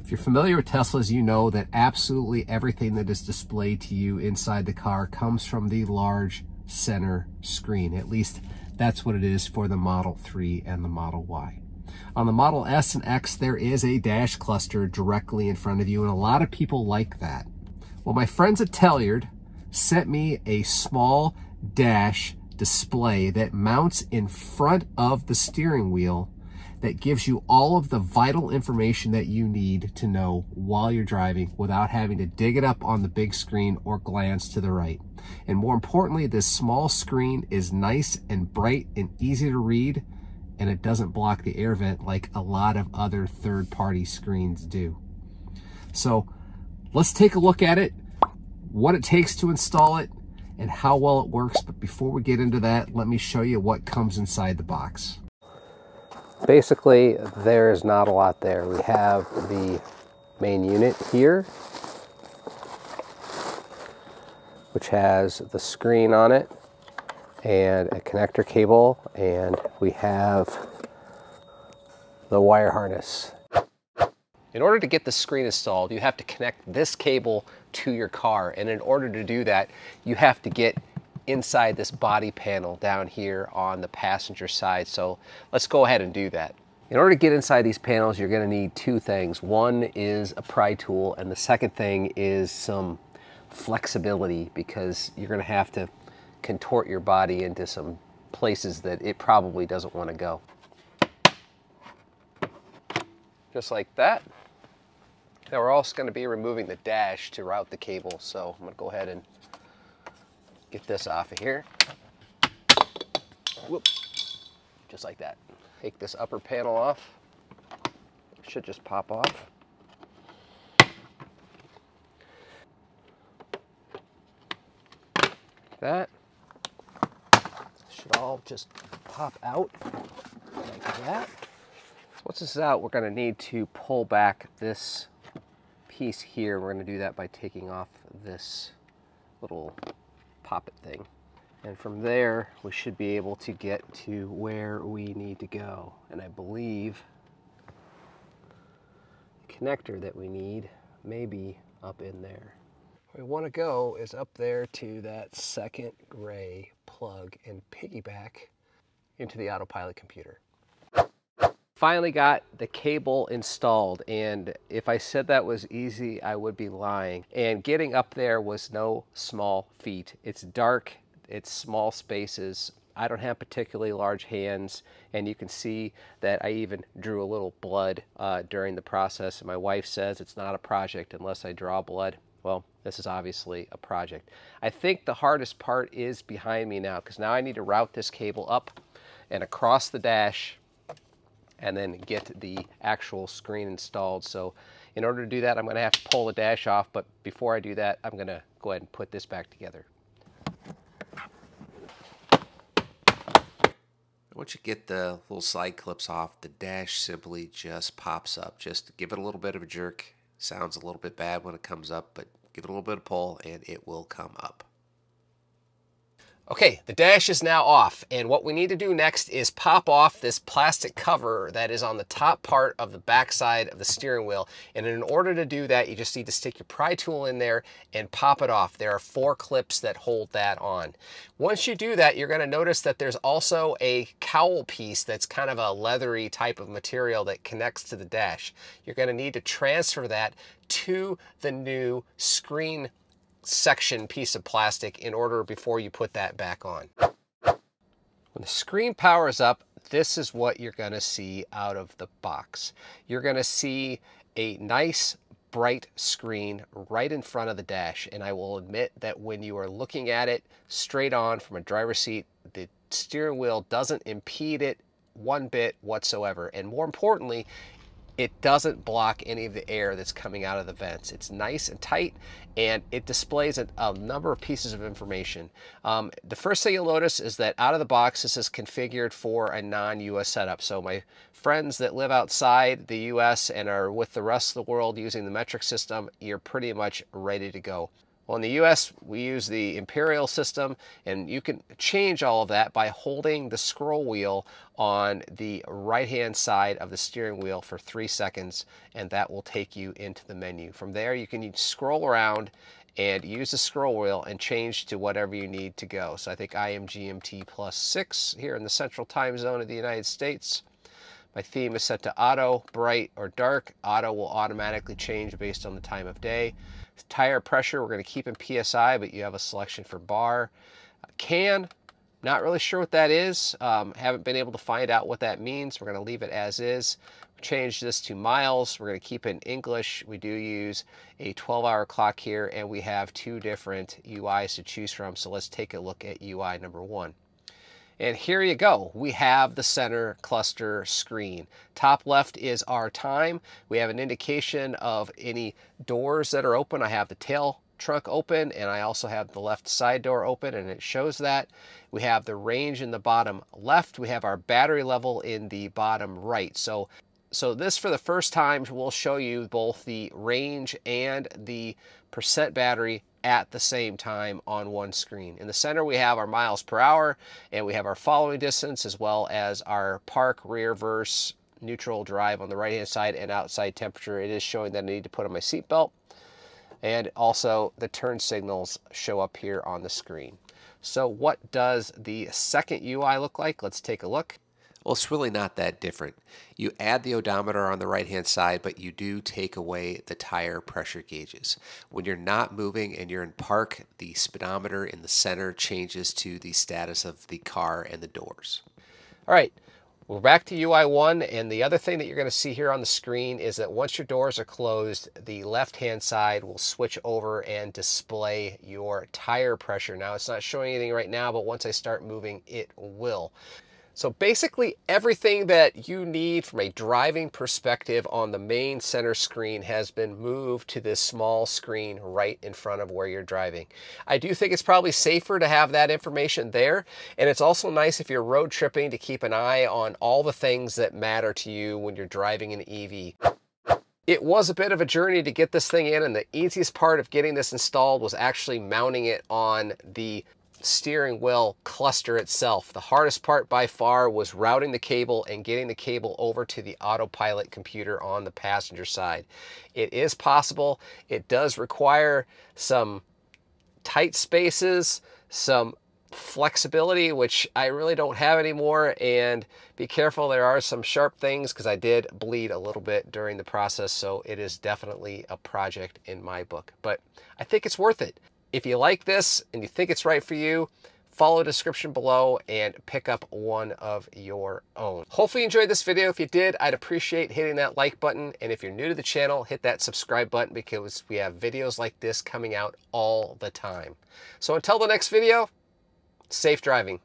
If you're familiar with Teslas, you know that absolutely everything that is displayed to you inside the car comes from the large center screen. At least that's what it is for the Model 3 and the Model Y. On the Model S and X, there is a dash cluster directly in front of you, and a lot of people like that. Well, my friends at Tlyard sent me a small dash display that mounts in front of the steering wheel that gives you all of the vital information that you need to know while you're driving without having to dig it up on the big screen or glance to the right. And more importantly, this small screen is nice and bright and easy to read, and it doesn't block the air vent like a lot of other third-party screens do. So let's take a look at it, what it takes to install it, and how well it works. But before we get into that, let me show you what comes inside the box. Basically, there's not a lot there. We have the main unit here, which has the screen on it and a connector cable, and we have the wire harness. In order to get the screen installed, you have to connect this cable to your car, and in order to do that, you have to get inside this body panel down here on the passenger side. So let's go ahead and do that. In order to get inside these panels, you're going to need two things. One is a pry tool, and the second thing is some flexibility, because you're going to have to contort your body into some places that it probably doesn't want to go. Just like that. Now we're also going to be removing the dash to route the cable, so I'm going to go ahead and get this off of here. Whoop. Just like that. Take this upper panel off. Should just pop off. That should all just pop out like that. So once this is out, we're going to need to pull back this piece here. We're going to do that by taking off this little poppet thing, and from there we should be able to get to where we need to go. And I believe the connector that we need may be up in there. Where we want to go is up there to that second gray plug and piggyback into the autopilot computer. Finally got the cable installed, and if I said that was easy, I would be lying. And getting up there was no small feat. It's dark, it's small spaces. I don't have particularly large hands, and you can see that I even drew a little blood during the process. And my wife says it's not a project unless I draw blood. Well, this is obviously a project. I think the hardest part is behind me now, because now I need to route this cable up and across the dash and then get the actual screen installed. So in order to do that, I'm going to have to pull the dash off, but before I do that, I'm going to go ahead and put this back together. Once you get the little side clips off, the dash simply just pops up. Just give it a little bit of a jerk. Sounds a little bit bad when it comes up, but give it a little bit of pull and it will come up. Okay, the dash is now off, and what we need to do next is pop off this plastic cover that is on the top part of the back side of the steering wheel. And in order to do that, you just need to stick your pry tool in there and pop it off. There are 4 clips that hold that on. Once you do that, you're going to notice that there's also a cowl piece that's kind of a leathery type of material that connects to the dash. You're going to need to transfer that to the new screen section piece of plastic in order before you put that back on. When the screen powers up, this is what you're going to see out of the box. You're going to see a nice bright screen right in front of the dash, and I will admit that when you are looking at it straight on from a driver's seat, the steering wheel doesn't impede it one bit whatsoever, and more importantly, it doesn't block any of the air that's coming out of the vents. It's nice and tight, and it displays a number of pieces of information. The first thing you'll notice is that out of the box, this is configured for a non-US setup. So my friends that live outside the US and are with the rest of the world using the metric system, you're pretty much ready to go. Well, in the US, we use the Imperial system, and you can change all of that by holding the scroll wheel on the right-hand side of the steering wheel for 3 seconds, and that will take you into the menu. From there, you can scroll around and use the scroll wheel and change to whatever you need to go. So I think I am GMT +6 here in the central time zone of the United States. My theme is set to auto, bright, or dark. Auto will automatically change based on the time of day. Tire pressure, we're going to keep in PSI, but you have a selection for bar. Can, not really sure what that is. Haven't been able to find out what that means. We're going to leave it as is. Change this to miles. We're going to keep it in English. We do use a 12-hour clock here, and we have 2 different UIs to choose from. So let's take a look at UI number 1. And here you go. We have the center cluster screen. Top left is our time. We have an indication of any doors that are open. I have the tail trunk open, and I also have the left side door open, and it shows that. We have the range in the bottom left. We have our battery level in the bottom right. So this, for the first time, will show you both the range and the percent battery at the same time on one screen. In the center, we have our miles per hour, and we have our following distance, as well as our park, rear, verse, neutral, drive on the right-hand side, and outside temperature. It is showing that I need to put on my seatbelt, and also the turn signals show up here on the screen. So what does the second UI look like? Let's take a look. Well, it's really not that different. You add the odometer on the right-hand side, but you do take away the tire pressure gauges. When you're not moving and you're in park, the speedometer in the center changes to the status of the car and the doors. All right, we're back to UI 1, and the other thing that you're going to see here on the screen is that once your doors are closed, the left-hand side will switch over and display your tire pressure. Now, it's not showing anything right now, but once I start moving, it will. So basically everything that you need from a driving perspective on the main center screen has been moved to this small screen right in front of where you're driving. I do think it's probably safer to have that information there, and it's also nice if you're road tripping to keep an eye on all the things that matter to you when you're driving an EV. It was a bit of a journey to get this thing in, and the easiest part of getting this installed was actually mounting it on the steering wheel cluster itself. The hardest part by far was routing the cable and getting the cable over to the autopilot computer on the passenger side. It is possible. It does require some tight spaces, some flexibility, which I really don't have anymore, and be careful, there are some sharp things because I did bleed a little bit during the process, so it is definitely a project in my book, but I think it's worth it. If you like this and you think it's right for you, follow the description below and pick up one of your own. Hopefully you enjoyed this video. If you did, I'd appreciate hitting that like button. And if you're new to the channel, hit that subscribe button because we have videos like this coming out all the time. So until the next video, safe driving.